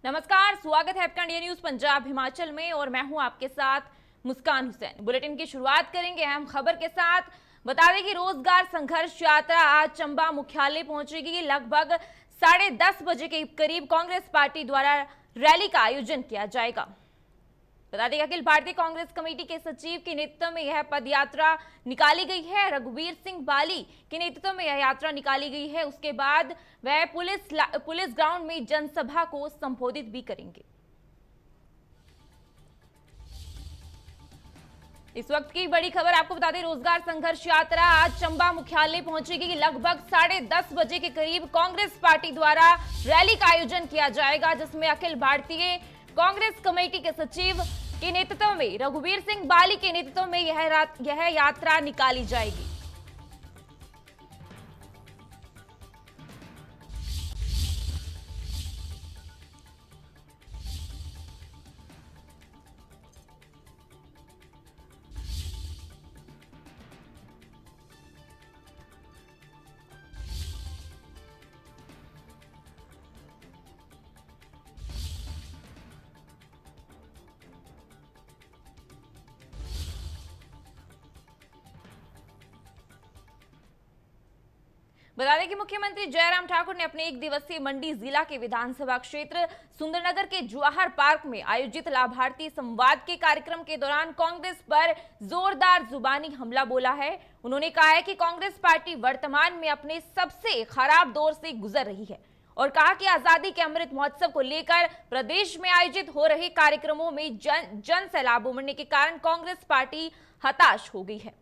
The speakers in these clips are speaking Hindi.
नमस्कार, स्वागत है आपका इंडिया न्यूज पंजाब हिमाचल में और मैं हूं आपके साथ मुस्कान हुसैन। बुलेटिन की शुरुआत करेंगे अहम खबर के साथ। बता दें कि रोजगार संघर्ष यात्रा आज चंबा मुख्यालय पहुंचेगी। लगभग 10:30 बजे के करीब कांग्रेस पार्टी द्वारा रैली का आयोजन किया जाएगा। बता दें अखिल भारतीय कांग्रेस कमेटी के सचिव के नेतृत्व में यह पद यात्रा निकाली गई है। रघुवीर सिंह बाली के नेतृत्व में यह यात्रा निकाली गई है। उसके बाद वह पुलिस ग्राउंड में जनसभा को संबोधित भी करेंगे। इस वक्त की बड़ी खबर आपको बता दें, रोजगार संघर्ष यात्रा आज चंबा मुख्यालय पहुंचेगी। लगभग 10:30 बजे के करीब कांग्रेस पार्टी द्वारा रैली का आयोजन किया जाएगा, जिसमें अखिल भारतीय कांग्रेस कमेटी के सचिव के नेतृत्व में रघुवीर सिंह बाली के नेतृत्व में यह यात्रा निकाली जाएगी। बता दें कि मुख्यमंत्री जयराम ठाकुर ने अपने 1 दिवसीय मंडी जिला के विधानसभा क्षेत्र सुंदरनगर के जवाहर पार्क में आयोजित लाभार्थी संवाद के कार्यक्रम के दौरान कांग्रेस पर जोरदार जुबानी हमला बोला है। उन्होंने कहा है कि कांग्रेस पार्टी वर्तमान में अपने सबसे खराब दौर से गुजर रही है और कहा कि आजादी के अमृत महोत्सव को लेकर प्रदेश में आयोजित हो रहे कार्यक्रमों में जन सैलाब उमड़ने के कारण कांग्रेस पार्टी हताश हो गई है।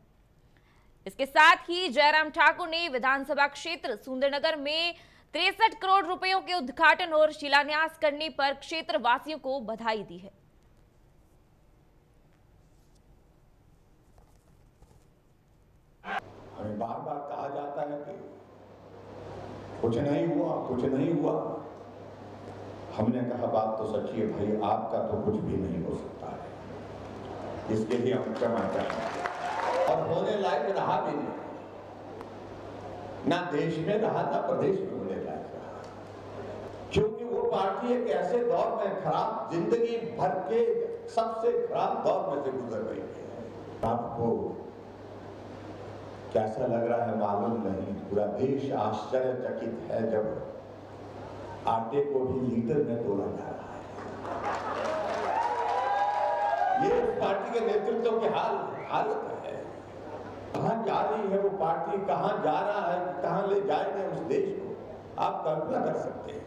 इसके साथ ही जयराम ठाकुर ने विधानसभा क्षेत्र सुंदरनगर में 63 करोड़ रुपयों के उद्घाटन और शिलान्यास करने पर क्षेत्र वासियों को बधाई दी है। हमें बार बार कहा जाता है कि कुछ नहीं हुआ, कुछ नहीं हुआ। हमने कहा बात तो सच्ची है भाई, आपका तो कुछ भी नहीं हो सकता है। इसके लिए हम क्षमा चाहते हैं और होने लायक रहा भी नहीं, ना देश में रहा ना प्रदेश में होने लायक रहा, क्योंकि वो पार्टी एक ऐसे दौर में खराब जिंदगी भर के सबसे खराब दौर में से गुजर रही है। आपको कैसा लग रहा है मालूम नहीं, पूरा देश आश्चर्यचकित है जब आटे को भी लीटर में तोला जा रहा है। ये पार्टी के नेतृत्व की हालत है। कहां जा रही है वो पार्टी, कहां जा रहा है, कहां ले जाएंगे उस देश को, आप कल्पना कर सकते हैं।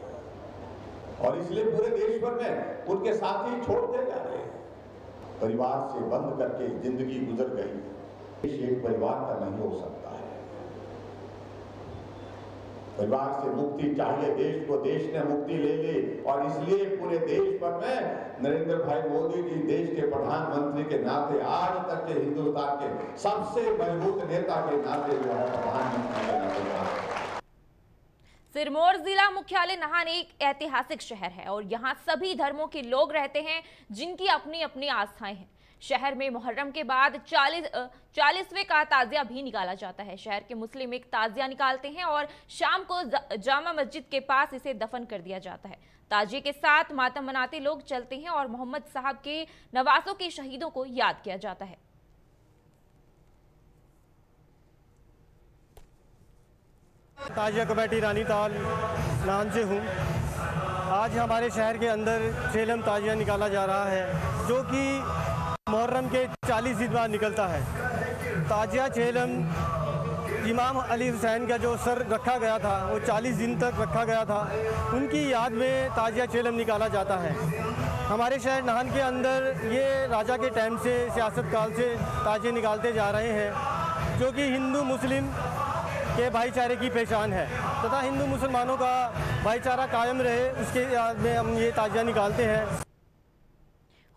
और इसलिए पूरे देश भर में उनके साथी छोड़ते जा रहे हैं। परिवार से बंद करके जिंदगी गुजर गई। देश एक परिवार का नहीं हो सकता है। परिवार से मुक्ति चाहिए देश को, देश ने मुक्ति ले ली। और इसलिए पूरे देश भर में नरेंद्र भाई मोदी जी देश के प्रधानमंत्री के नाते, आज तक के हिंदुस्तान के सबसे मजबूत नेता के नाते जो है प्रधानमंत्री के नाते। सिरमौर जिला मुख्यालय नाहन एक ऐतिहासिक शहर है और यहाँ सभी धर्मों के लोग रहते हैं जिनकी अपनी अपनी आस्थाएं हैं। शहर में मुहर्रम के बाद 40वें का ताजिया भी निकाला जाता है। शहर के मुस्लिम एक ताजिया निकालते हैं और शाम को जामा मस्जिद के पास इसे दफन कर दिया जाता है। ताजिए के साथ मातम मनाते लोग चलते हैं और मोहम्मद साहब के नवासों के शहीदों को याद किया जाता है। ताजिया कमेटी रानी ताल नाम से हूँ। आज हमारे शहर के अंदर चेलम ताजिया निकाला जा रहा है, जो कि मुहर्रम के 40 दिन बाद निकलता है। ताजिया चेलम इमाम अली हुसैन का जो सर रखा गया था वो 40 दिन तक रखा गया था, उनकी याद में ताजिया चेलम निकाला जाता है। हमारे शहर नाहन के अंदर ये राजा के टाइम से, सियासत काल से ताजिए निकालते जा रहे हैं, जो कि हिंदू मुस्लिम के भाईचारे की पहचान है तथा हिंदू मुसलमानों का भाईचारा कायम रहे, उसके याद में हम ये ताजिया निकालते हैं।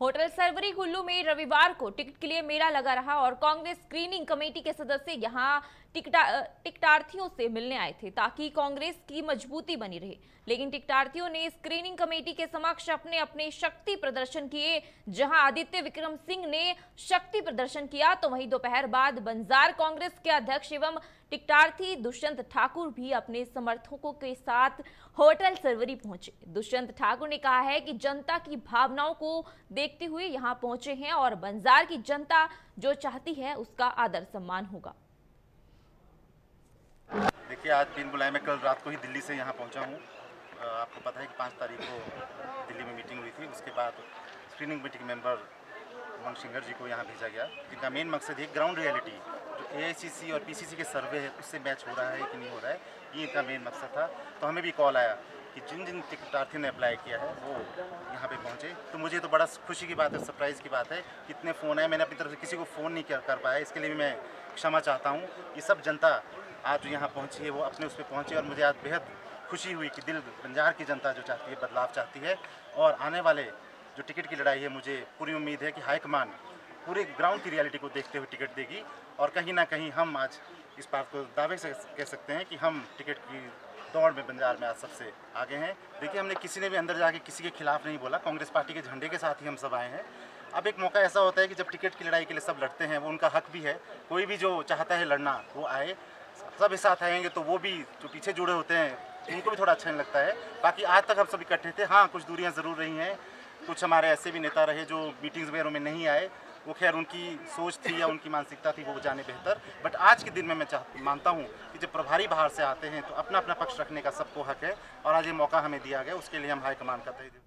होटल सरवरी कुल्लू में रविवार को टिकट के लिए मेला लगा रहा और कांग्रेस स्क्रीनिंग कमेटी के सदस्य यहां टिकटार्थियों से मिलने आए थे ताकि कांग्रेस की मजबूती बनी रहे, लेकिन टिकटार्थियों ने स्क्रीनिंग कमेटी के समक्ष अपने अपने शक्ति प्रदर्शन किए। जहां आदित्य विक्रम सिंह ने शक्ति प्रदर्शन किया तो वहीं दोपहर बाद बंजार कांग्रेस के अध्यक्ष एवं टिकटार्थी दुष्यंत ठाकुर भी अपने समर्थकों के साथ होटल सरवरी पहुंचे। दुष्यंत ठाकुर ने कहा है कि जनता की भावनाओं को देखते हुए यहां पहुंचे हैं और बंजार की जनता जो चाहती है उसका आदर सम्मान होगा। देखिए, आज 3 जुलाई में कल रात को ही दिल्ली से यहाँ पहुँचा हूँ। आपको पता है कि 5 तारीख को दिल्ली में मीटिंग हुई थी। उसके बाद स्क्रीनिंग कमेटी के मेंबर उमंग सिंगर जी को यहाँ भेजा गया, जिनका मेन मकसद है ग्राउंड रियलिटी जो AICC और PCC के सर्वे है उससे मैच हो रहा है कि नहीं हो रहा है, ये इनका मेन मकसद था। तो हमें भी कॉल आया कि जिन जिन टिकटार्थियों ने अप्लाई किया है वो यहाँ पे पहुँचे। तो मुझे तो बड़ा खुशी की बात है, सरप्राइज़ की बात है। कितने फ़ोन आए, मैंने अपनी तरफ से किसी को फ़ोन नहीं कर पाया, इसके लिए भी मैं क्षमा चाहता हूँ। ये सब जनता आज जो यहाँ पहुँची है वो अपने उस पर पहुँची और मुझे आज बेहद खुशी हुई कि दिल बंजार की जनता जो चाहती है बदलाव चाहती है। और आने वाले जो टिकट की लड़ाई है, मुझे पूरी उम्मीद है कि हाईकमान पूरे ग्राउंड की रियलिटी को देखते हुए टिकट देगी और कहीं ना कहीं हम आज इस बात को दावे से कह सकते हैं कि हम टिकट की दौड़ में बंजार में आज सबसे आगे हैं। देखिए, हमने किसी ने भी अंदर जाके किसी के खिलाफ नहीं बोला, कांग्रेस पार्टी के झंडे के साथ ही हम सब आए हैं। अब एक मौका ऐसा होता है कि जब टिकट की लड़ाई के लिए सब लड़ते हैं, वो उनका हक भी है। कोई भी जो चाहता है लड़ना वो आए, सब एक साथ आएंगे तो वो भी जो पीछे जुड़े होते हैं उनको भी थोड़ा अच्छा नहीं लगता है। बाकी आज तक हम सब इकट्ठे थे। हाँ, कुछ दूरियां ज़रूर रही हैं, कुछ हमारे ऐसे भी नेता रहे जो मीटिंग्स वगैरह में नहीं आए, वो खैर उनकी सोच थी या उनकी मानसिकता थी, वो जाने बेहतर। बट आज के दिन में मैं मानता हूँ कि जब प्रभारी बाहर से आते हैं तो अपना अपना पक्ष रखने का सबको हक है और आज ये मौका हमें दिया गया, उसके लिए हम हाईकमान का तहे दिल।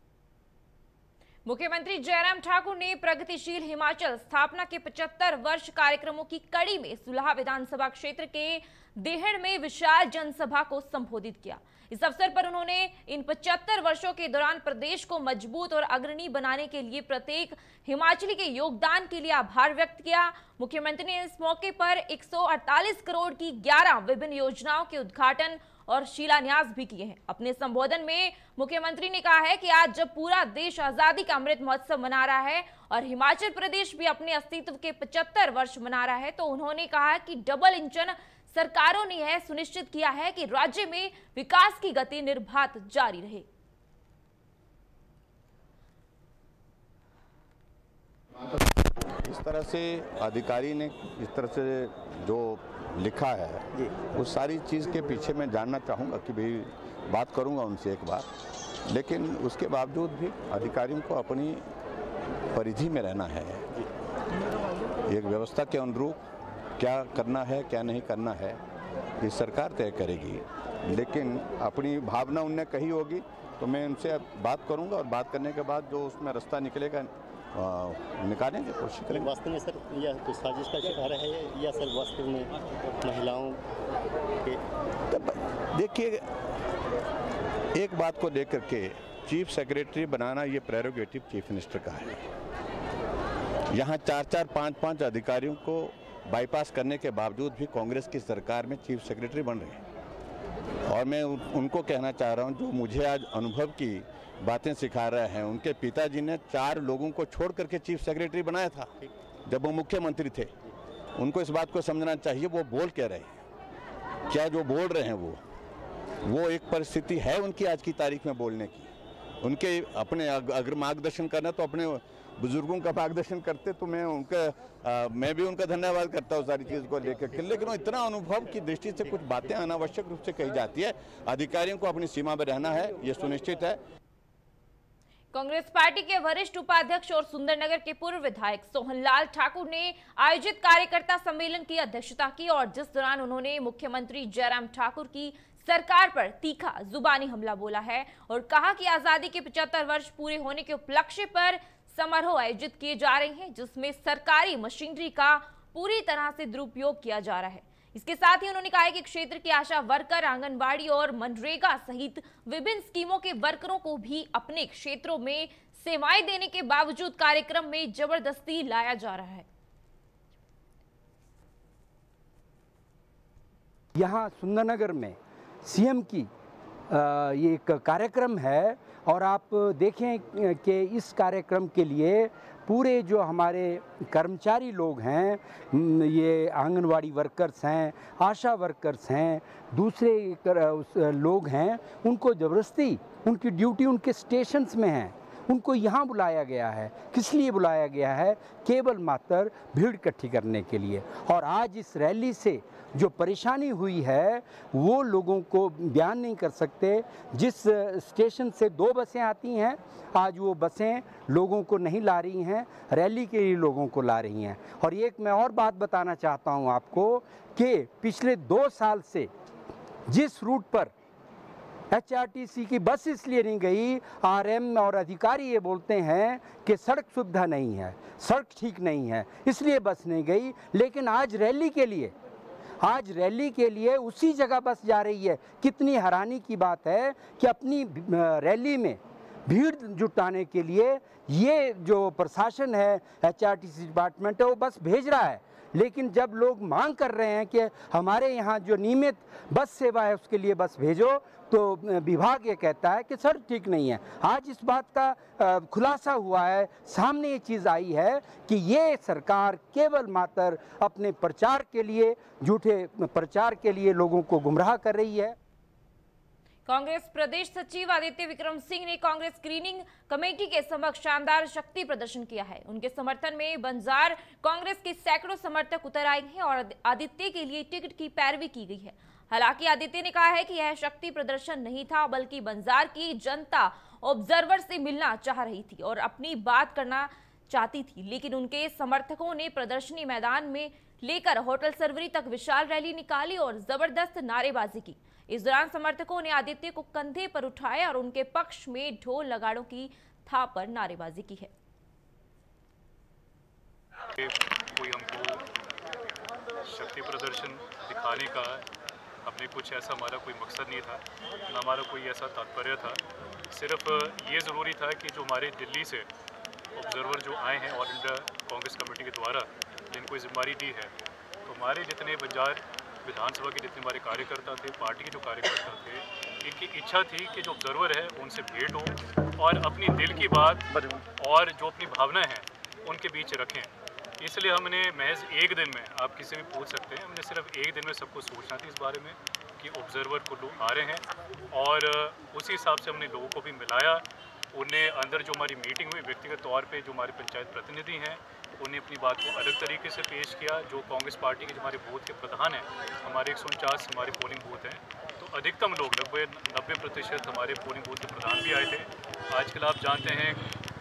मुख्यमंत्री जयराम ठाकुर ने प्रगतिशील हिमाचल स्थापना के 75 वर्ष कार्यक्रमों की कड़ी में सुलह विधानसभा क्षेत्र के देहड़ में विशाल जनसभा को संबोधित किया। इस अवसर पर उन्होंने इन 75 वर्षों के दौरान प्रदेश को मजबूत और अग्रणी बनाने के लिए प्रत्येक हिमाचली के योगदान के लिए आभार व्यक्त किया। मुख्यमंत्री ने इस मौके पर 148 करोड़ की 11 विभिन्न योजनाओं के उद्घाटन और शिलान्यास भी किए हैं। अपने संबोधन में मुख्यमंत्री ने कहा है कि आज जब पूरा देश आजादी का अमृत महोत्सव मना रहा है और हिमाचल प्रदेश भी अपने अस्तित्व के 75 वर्ष मना रहा है, तो उन्होंने कहा कि डबल इंजन सरकारों ने यह सुनिश्चित किया है कि राज्य में विकास की गति निर्बाध जारी रहे। इस तरह से अधिकारी ने इस तरह से जो लिखा है उस सारी चीज़ के पीछे मैं जानना चाहूँगा कि भाई बात करूँगा उनसे एक बार, लेकिन उसके बावजूद भी अधिकारियों को अपनी परिधि में रहना है। एक व्यवस्था के अनुरूप क्या करना है क्या नहीं करना है ये सरकार तय करेगी, लेकिन अपनी भावना उनने कही होगी तो मैं उनसे बात करूँगा और बात करने के बाद जो उसमें रास्ता निकलेगा निकालने की कोशिश करेंगे। वास्तव में सर यह तो साजिश का शिकार है या सर वास्तव में महिलाओं के? देखिए, एक बात को लेकर के चीफ सेक्रेटरी बनाना ये प्रेरोगेटिव चीफ मिनिस्टर का है। यहाँ 4-4, 5-5 अधिकारियों को बाईपास करने के बावजूद भी कांग्रेस की सरकार में चीफ सेक्रेटरी बन रहे हैं और मैं उनको कहना चाह रहा हूँ जो मुझे आज अनुभव की बातें सिखा रहे हैं। उनके पिताजी ने 4 लोगों को छोड़ करके चीफ सेक्रेटरी बनाया था जब वो मुख्यमंत्री थे। उनको इस बात को समझना चाहिए वो बोल क्या रहे हैं, क्या जो बोल रहे हैं वो एक परिस्थिति है उनकी आज की तारीख में बोलने की। उनके अपने अगर मार्गदर्शन करना तो अपने बुजुर्गों का मार्गदर्शन करते तो मैं भी उनका धन्यवाद करता हूँ सारी चीज़ को लेकर के, लेकिन वो इतना अनुभव की दृष्टि से कुछ बातें अनावश्यक रूप से कही जाती है। अधिकारियों को अपनी सीमा में रहना है, ये सुनिश्चित है। कांग्रेस पार्टी के वरिष्ठ उपाध्यक्ष और सुंदरनगर के पूर्व विधायक सोहनलाल ठाकुर ने आयोजित कार्यकर्ता सम्मेलन की अध्यक्षता की और जिस दौरान उन्होंने मुख्यमंत्री जयराम ठाकुर की सरकार पर तीखा जुबानी हमला बोला है और कहा कि आजादी के 75 वर्ष पूरे होने के उपलक्ष्य पर समारोह आयोजित किए जा रहे हैं जिसमें सरकारी मशीनरी का पूरी तरह से दुरुपयोग किया जा रहा है। इसके साथ ही उन्होंने कहा कि क्षेत्र के आशा वर्कर, आंगनबाड़ी और मनरेगा सहित विभिन्न स्कीमों के वर्करों को भी अपने क्षेत्रों में सेवाएं देने के बावजूद कार्यक्रम में जबरदस्ती लाया जा रहा है। यहाँ सुंदरनगर में सीएम की ये एक कार्यक्रम है और आप देखें कि इस कार्यक्रम के लिए पूरे जो हमारे कर्मचारी लोग हैं, ये आंगनवाड़ी वर्कर्स हैं, आशा वर्कर्स हैं, दूसरे लोग हैं, उनको ज़बरदस्ती उनकी ड्यूटी उनके स्टेशंस में है, उनको यहाँ बुलाया गया है। किस लिए बुलाया गया है? केवल मात्र भीड़ इकट्ठी करने के लिए। और आज इस रैली से जो परेशानी हुई है वो लोगों को बयान नहीं कर सकते। जिस स्टेशन से 2 बसें आती हैं, आज वो बसें लोगों को नहीं ला रही हैं, रैली के लिए लोगों को ला रही हैं। और एक मैं और बात बताना चाहता हूँ आपको कि पिछले 2 साल से जिस रूट पर HRTC की बस इसलिए नहीं गई, RM और अधिकारी ये बोलते हैं कि सड़क सुविधा नहीं है, सड़क ठीक नहीं है, इसलिए बस नहीं गई। लेकिन आज रैली के लिए उसी जगह बस जा रही है। कितनी हैरानी की बात है कि अपनी रैली में भीड़ जुटाने के लिए ये जो प्रशासन है, HRTC डिपार्टमेंट है, वो बस भेज रहा है। लेकिन जब लोग मांग कर रहे हैं कि हमारे यहाँ जो नियमित बस सेवा है उसके लिए बस भेजो, तो विभाग ये कहता है कि सर ठीक नहीं है। आज इस बात का खुलासा हुआ है, सामने ये चीज़ आई है कि ये सरकार केवल मात्र अपने प्रचार के लिए, झूठे प्रचार के लिए लोगों को गुमराह कर रही है। कांग्रेस प्रदेश सचिव आदित्य विक्रम सिंह ने कांग्रेस स्क्रीनिंग कमेटी के समक्ष शानदार शक्ति प्रदर्शन किया है। उनके समर्थन में बंजार कांग्रेस के सैकड़ों समर्थक उतर आए हैं और आदित्य के लिए टिकट की पैरवी की गई है। हालांकि आदित्य ने कहा है कि यह शक्ति प्रदर्शन नहीं था, बल्कि बंजार की जनता ऑब्जर्वर से मिलना चाह रही थी और अपनी बात करना चाहती थी। लेकिन उनके समर्थकों ने प्रदर्शनी मैदान में लेकर होटल सरवरी तक विशाल रैली निकाली और जबरदस्त नारेबाजी की। इस दौरान समर्थकों ने आदित्य को कंधे पर उठाया और उनके पक्ष में ढोल नगाड़ों की थाप पर नारेबाजी की है। कोई हमको शक्ति प्रदर्शन दिखाने का हमने कुछ ऐसा हमारा कोई मकसद नहीं था, न हमारा कोई ऐसा तात्पर्य था। सिर्फ ये ज़रूरी था कि जो हमारे दिल्ली से ऑब्जर्वर जो आए हैं ऑल इंडिया कांग्रेस कमेटी के द्वारा जिनको जिम्मेदारी दी है, तो हमारे जितने बंजार विधानसभा के जितने हमारे कार्यकर्ता थे, पार्टी के जो कार्यकर्ता थे, इनकी इच्छा थी कि जो ऑब्जर्वर है उनसे भेंट हो और अपनी दिल की बात और जो अपनी भावना है उनके बीच रखें। इसलिए हमने महज एक दिन में, आप किसी भी पूछ सकते हैं, हमने सिर्फ एक दिन में सबको सोचना थी इस बारे में कि ऑब्जर्वर को लोग आ रहे हैं और उसी हिसाब से हमने लोगों को भी मिलाया। उन्हें अंदर जो हमारी मीटिंग हुई, व्यक्तिगत तौर पे जो हमारे पंचायत प्रतिनिधि हैं उन्हें अपनी बात को अलग तरीके से पेश किया। जो कांग्रेस पार्टी के जो हमारे बूथ के प्रधान हैं, हमारे 149 हमारे पोलिंग बूथ हैं, तो अधिकतम लोग लगभग 90% हमारे पोलिंग बूथ के प्रधान भी आए थे। आजकल आप जानते हैं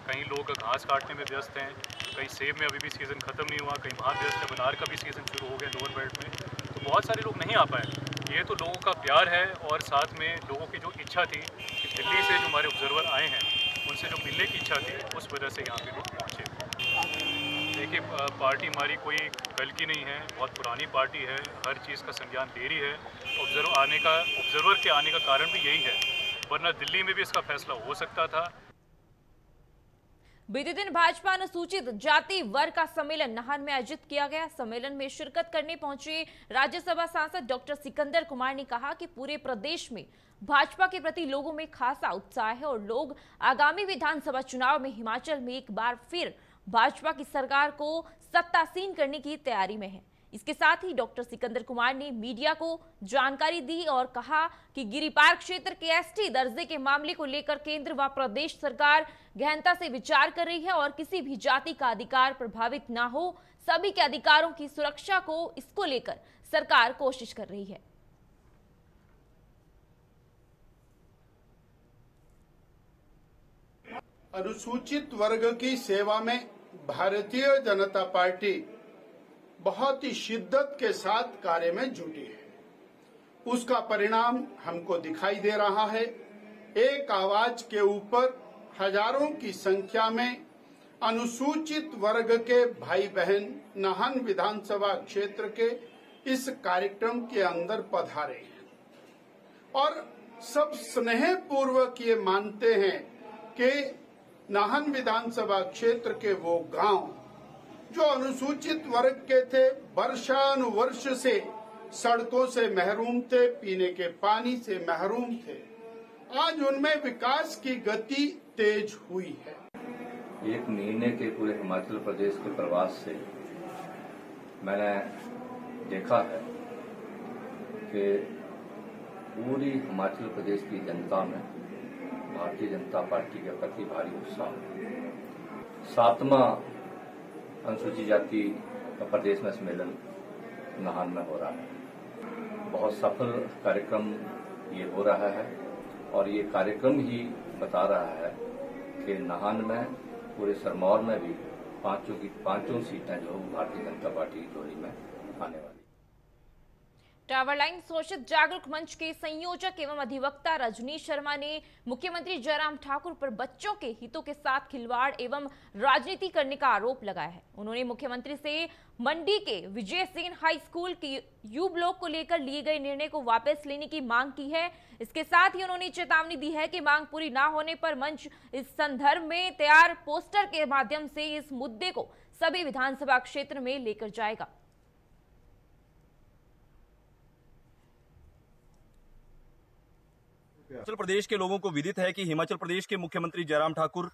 कहीं लोग घास काटने में व्यस्त हैं, कहीं सेब में अभी भी सीज़न ख़त्म नहीं हुआ, कहीं वहाँ व्यस्त है, बनार का भी सीज़न शुरू हो गया लोअर बेल्ट में, तो बहुत सारे लोग नहीं आ पाए। ये तो लोगों का प्यार है और साथ में लोगों की जो इच्छा थी कि दिल्ली से जो हमारे ऑब्जर्वर आए हैं उनसे जो मिलने की इच्छा थी, उस वजह से यहाँ पे लोग पहुँचे। देखिए, पार्टी हमारी कोई कल की नहीं है, बहुत पुरानी पार्टी है, हर चीज़ का संज्ञान ले रही है। ऑब्जर्वर के आने का कारण भी यही है, वरना दिल्ली में भी इसका फैसला हो सकता था। बीते दिन भाजपा अनुसूचित जाति वर्ग का सम्मेलन नाहन में आयोजित किया गया। सम्मेलन में शिरकत करने पहुंचे राज्यसभा सांसद डॉक्टर सिकंदर कुमार ने कहा कि पूरे प्रदेश में भाजपा के प्रति लोगों में खासा उत्साह है और लोग आगामी विधानसभा चुनाव में हिमाचल में एक बार फिर भाजपा की सरकार को सत्तासीन करने की तैयारी में है। इसके साथ ही डॉक्टर सिकंदर कुमार ने मीडिया को जानकारी दी और कहा कि गिरिपार क्षेत्र के एसटी दर्जे के मामले को लेकर केंद्र व प्रदेश सरकार गहनता से विचार कर रही है और किसी भी जाति का अधिकार प्रभावित ना हो, सभी के अधिकारों की सुरक्षा को इसको लेकर सरकार कोशिश कर रही है। अनुसूचित वर्ग की सेवा में भारतीय जनता पार्टी बहुत ही शिद्दत के साथ कार्य में जुटी है। उसका परिणाम हमको दिखाई दे रहा है। एक आवाज के ऊपर हजारों की संख्या में अनुसूचित वर्ग के भाई बहन नाहन विधानसभा क्षेत्र के इस कार्यक्रम के अंदर पधारे हैं और सब स्नेह पूर्वक ये मानते हैं कि नाहन विधानसभा क्षेत्र के वो गांव जो अनुसूचित वर्ग के थे, वर्षानुवर्ष से सड़कों से महरूम थे, पीने के पानी से महरूम थे, आज उनमें विकास की गति तेज हुई है। एक महीने के पूरे हिमाचल प्रदेश के प्रवास से मैंने देखा है कि पूरी हिमाचल प्रदेश की जनता में भारतीय जनता पार्टी के प्रति भारी उत्साह है। 7वां अनुसूचित जाति का प्रदेश में सम्मेलन नाहन में हो रहा है। बहुत सफल कार्यक्रम ये हो रहा है और ये कार्यक्रम ही बता रहा है कि नाहन में पूरे सिरमौर में भी पांचों सीटें जो भारतीय जनता पार्टी की झोली में आने वाली। टावर लाइन शोषित जागरूक मंच के संयोजक एवं अधिवक्ता रजनीश शर्मा ने मुख्यमंत्री जयराम ठाकुर पर बच्चों के हितों के साथ खिलवाड़ एवं राजनीति करने का आरोप लगाया है। उन्होंने मुख्यमंत्री से मंडी के विजय सेन हाई स्कूल की यू ब्लॉक को लेकर लिए गए निर्णय को वापस लेने की मांग की है। इसके साथ ही उन्होंने चेतावनी दी है कि मांग पूरी न होने पर मंच इस संदर्भ में तैयार पोस्टर के माध्यम से इस मुद्दे को सभी विधानसभा क्षेत्र में लेकर जाएगा। हिमाचल प्रदेश के लोगों को विदित है कि हिमाचल प्रदेश के मुख्यमंत्री जयराम ठाकुर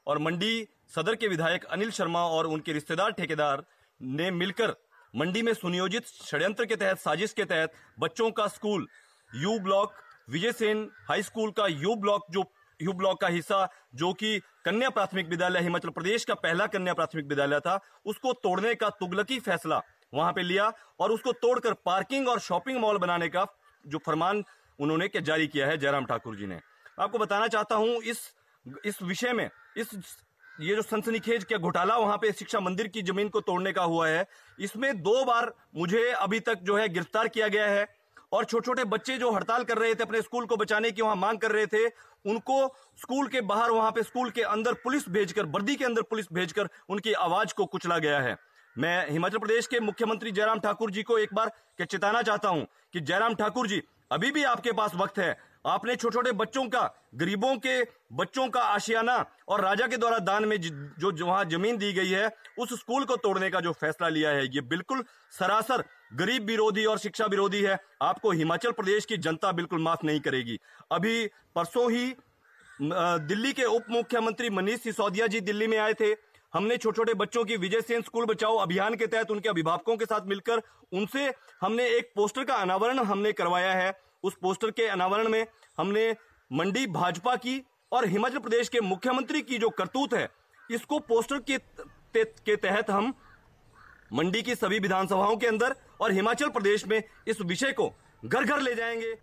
और मंडी सदर के विधायक अनिल शर्मा और उनके रिश्तेदार ठेकेदार ने मिलकर मंडी में सुनियोजित षड्यंत्र के तहत साजिश के तहत बच्चों का school you block Vijay Sen high school का यू ब्लॉक का हिस्सा जो कि कन्या प्राथमिक विद्यालय हिमाचल प्रदेश का पहला कन्या प्राथमिक विद्यालय था, उसको तोड़ने का तुगलकी फैसला वहां पे लिया और उसको तोड़कर पार्किंग और शॉपिंग मॉल बनाने का जो फरमान उन्होंने जारी किया है जयराम ठाकुर जी ने। आपको बताना चाहता हूं इस विषय में ये जो सनसनीखेज क्या घोटाला वहां पे शिक्षा मंदिर की जमीन को तोड़ने का हुआ है, इसमें 2 बार मुझे अभी तक जो है गिरफ्तार किया गया है और छोटे छोटे बच्चे जो हड़ताल कर रहे थे अपने स्कूल को बचाने की वहां मांग कर रहे थे, उनको स्कूल के बाहर वहां पे स्कूल के अंदर पुलिस भेजकर वर्दी के अंदर पुलिस भेजकर उनकी आवाज को कुचला गया है। मैं हिमाचल प्रदेश के मुख्यमंत्री जयराम ठाकुर जी को एक बार चेताना चाहता हूं कि जयराम ठाकुर जी अभी भी आपके पास वक्त है। आपने छोटे छोटे बच्चों का, गरीबों के बच्चों का आशियाना और राजा के द्वारा दान में जो वहां जमीन दी गई है उस स्कूल को तोड़ने का जो फैसला लिया है ये बिल्कुल सरासर गरीब विरोधी और शिक्षा विरोधी है। आपको हिमाचल प्रदेश की जनता बिल्कुल माफ नहीं करेगी। अभी परसों ही दिल्ली के उप मुख्यमंत्री मनीष सिसोदिया जी दिल्ली में आए थे। हमने छोटे छोटे बच्चों की विजय सेन स्कूल बचाओ अभियान के तहत उनके अभिभावकों के साथ मिलकर उनसे हमने एक पोस्टर का अनावरण हमने करवाया है। उस पोस्टर के अनावरण में हमने मंडी भाजपा की और हिमाचल प्रदेश के मुख्यमंत्री की जो करतूत है इसको पोस्टर के तहत हम मंडी की सभी विधानसभाओं के अंदर और हिमाचल प्रदेश में इस विषय को घर घर ले जाएंगे।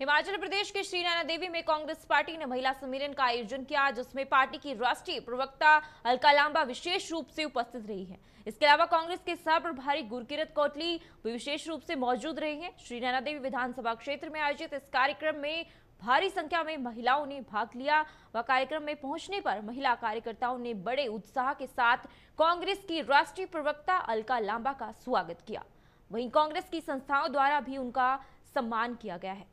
हिमाचल प्रदेश के श्री नैना देवी में कांग्रेस पार्टी ने महिला सम्मेलन का आयोजन किया जिसमें पार्टी की राष्ट्रीय प्रवक्ता अलका लांबा विशेष रूप से उपस्थित रही है। इसके अलावा कांग्रेस के सह प्रभारी गुरकीरत कोटली भी विशेष रूप से मौजूद रही हैं। श्री नैना देवी विधानसभा क्षेत्र में आयोजित इस कार्यक्रम में भारी संख्या में महिलाओं ने भाग लिया व कार्यक्रम में पहुंचने पर महिला कार्यकर्ताओं ने बड़े उत्साह के साथ कांग्रेस की राष्ट्रीय प्रवक्ता अलका लांबा का स्वागत किया। वहीं कांग्रेस की संस्थाओं द्वारा भी उनका सम्मान किया गया है।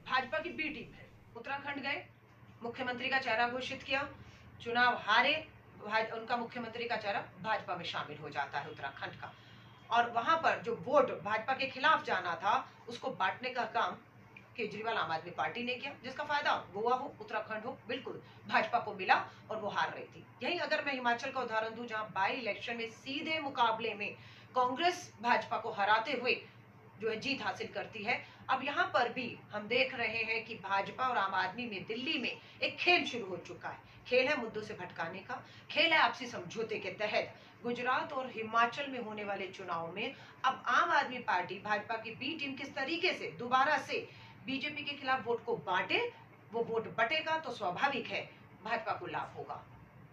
भाजपा की बी टीम है, उत्तराखंड गए, मुख्यमंत्री का चेहरा घोषित किया, चुनाव हारे, उनका मुख्यमंत्री का चेहरा भाजपा में शामिल हो जाता है उत्तराखंड का। और वहां पर जो वोट भाजपा के खिलाफ जाना था उसको बांटने का काम केजरीवाल आम आदमी पार्टी ने किया, जिसका फायदा गोवा हो, उत्तराखंड हो, बिल्कुल भाजपा को मिला और वो हार रही थी। यही अगर मैं हिमाचल का उदाहरण दूं जहां बाई इलेक्शन में सीधे मुकाबले में कांग्रेस भाजपा को हराते हुए जो है जीत हासिल करती है। अब यहाँ पर भी हम देख रहे हैं कि भाजपा और आम आदमी में दिल्ली में एक खेल शुरू हो चुका है। खेल है मुद्दों से भटकाने का, खेल है आपसी समझौते के तहत गुजरात और हिमाचल में होने वाले चुनाव में अब आम आदमी पार्टी भाजपा की बी टीम किस तरीके से दोबारा से बीजेपी के खिलाफ वोट को बांटे। वो वोट बटेगा तो स्वाभाविक है भाजपा को लाभ होगा।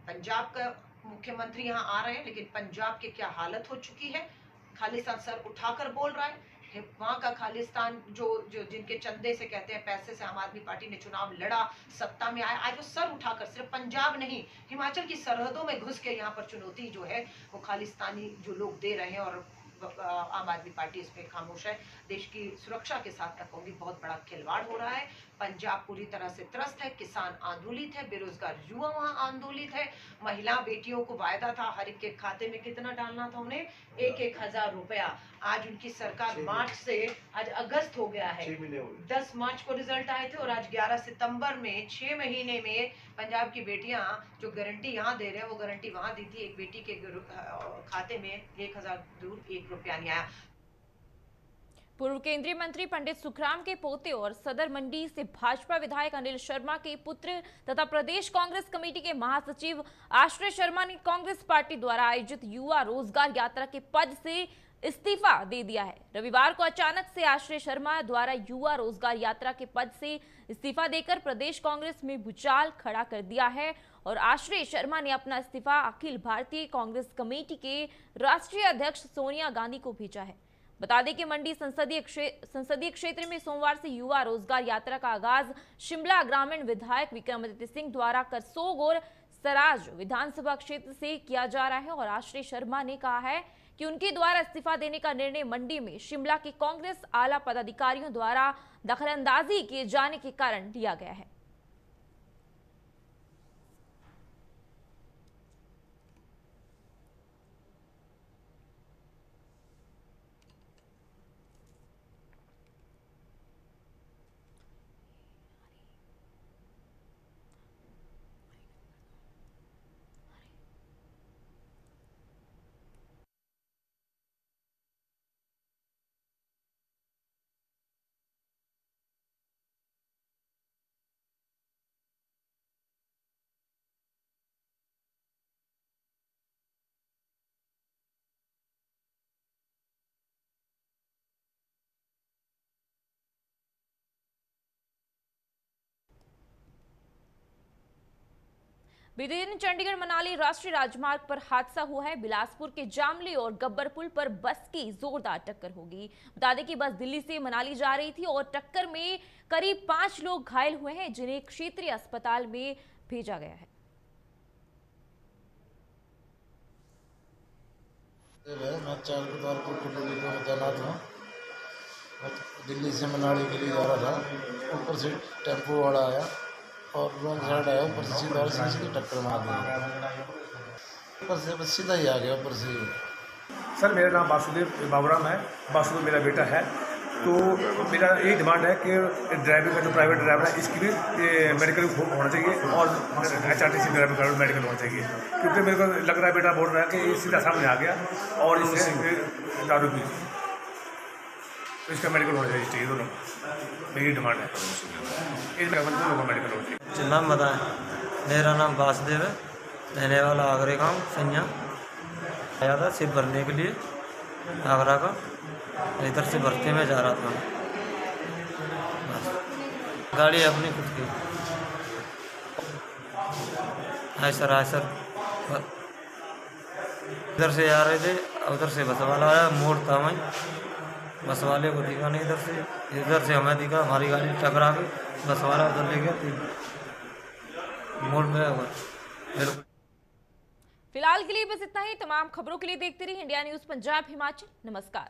पंजाब का मुख्यमंत्री यहाँ आ रहे हैं लेकिन पंजाब की क्या हालत हो चुकी है, खालिस्तान सर उठाकर बोल रहा है। वहां का खालिस्तान जो जिनके चंदे से कहते हैं पैसे से आम आदमी पार्टी ने चुनाव लड़ा, सत्ता में आया, आज वो सर उठाकर सिर्फ पंजाब नहीं हिमाचल की सरहदों में घुस के यहाँ पर चुनौती जो है वो खालिस्तानी जो लोग दे रहे हैं और आम आदमी पार्टी इस पे खामोश है। देश की सुरक्षा के साथ मैं कहूंगी बहुत बड़ा खिलवाड़ हो रहा है। पंजाब पूरी तरह से त्रस्त है, किसान आंदोलित है, बेरोजगार युवा वहां आंदोलित है। महिला बेटियों को वायदा था हर एक के खाते में कितना डालना था उन्हें, 1,000 रुपया। आज उनकी सरकार मार्च से आज अगस्त हो गया है, 10 मार्च को रिजल्ट आए थे और आज 11 सितंबर में 6 महीने में पंजाब की बेटियां जो गारंटी यहाँ दे रहे हैं वो गारंटी वहां दी थी। एक बेटी के खाते में 1,001 रुपया नहीं आया। पूर्व केंद्रीय मंत्री पंडित सुखराम के पोते और सदर मंडी से भाजपा विधायक अनिल शर्मा के पुत्र तथा प्रदेश कांग्रेस कमेटी के महासचिव आश्रय शर्मा ने कांग्रेस पार्टी द्वारा आयोजित युवा रोजगार यात्रा के पद से इस्तीफा दे दिया है। रविवार को अचानक से आश्रय शर्मा द्वारा युवा रोजगार यात्रा के पद से इस्तीफा देकर प्रदेश कांग्रेस में भूचाल खड़ा कर दिया है और आश्रय शर्मा ने अपना इस्तीफा अखिल भारतीय कांग्रेस कमेटी के राष्ट्रीय अध्यक्ष सोनिया गांधी को भेजा है। बता दें कि मंडी संसदीय क्षेत्र में सोमवार से युवा रोजगार यात्रा का आगाज शिमला ग्रामीण विधायक विक्रमादित्य सिंह द्वारा करसोग और सराज विधानसभा क्षेत्र से किया जा रहा है और आश्रय शर्मा ने कहा है कि उनके द्वारा इस्तीफा देने का निर्णय मंडी में शिमला के कांग्रेस आला पदाधिकारियों द्वारा दखलंदाजी किए जाने के कारण लिया गया है। बीते दिन चंडीगढ़ मनाली राष्ट्रीय राजमार्ग पर हादसा हुआ है। बिलासपुर के जामली और गब्बर पुल पर बस की जोरदार टक्कर होगी। बता दें कि बस दिल्ली से मनाली जा रही थी और टक्कर में करीब 5 लोग घायल हुए हैं जिन्हें क्षेत्रीय अस्पताल में भेजा गया है। मैं चालकदार को कुल्लू में तैनात हूँ। दिल्ली से मनाली के लिए जा रहा था, ऊपर से टेम्पो वाला आया और रॉन्ग साइड आया, ऊपर से सीधा सीधी टक्कर मार दी, ऊपर से बस सीधा ही आ गया ऊपर से। सर मेरा नाम वासुदेव बाबूराम है, वासुदेव मेरा बेटा है। तो मेरा यही डिमांड है कि ड्राइवर का जो प्राइवेट ड्राइवर है इसकी भी मेडिकल होना चाहिए और HRTC ड्राइवर का मेडिकल होना चाहिए, क्योंकि मेरे को लग रहा है बेटा बोल रहा है कि सीधा सामने आ गया और इससे दारू पी, तो इसका मेडिकल होना चाहिए। दोनों मेरी डिमांड है, दोनों का मेडिकल होना चाहिए। नाम बताएं। मेरा नाम वासुदेव है, रहने वाला आगरे गाँव सैया। आया था सिर्फ भरने के लिए आगरा का, इधर से भरते में जा रहा था। बस गाड़ी अपनी खुद की आयसर इधर से आ रहे थे, उधर से बस वाला आया, मोड़ था वहीं, बस वाले को दिखा नहीं इधर से हमें दिखा, हमारी गाड़ी टकरा गई, बस वाला उधर ले गया, मोड़ में हुआ। फिलहाल के लिए बस इतना ही। तमाम खबरों के लिए देखते रहिए इंडिया न्यूज पंजाब हिमाचल। नमस्कार।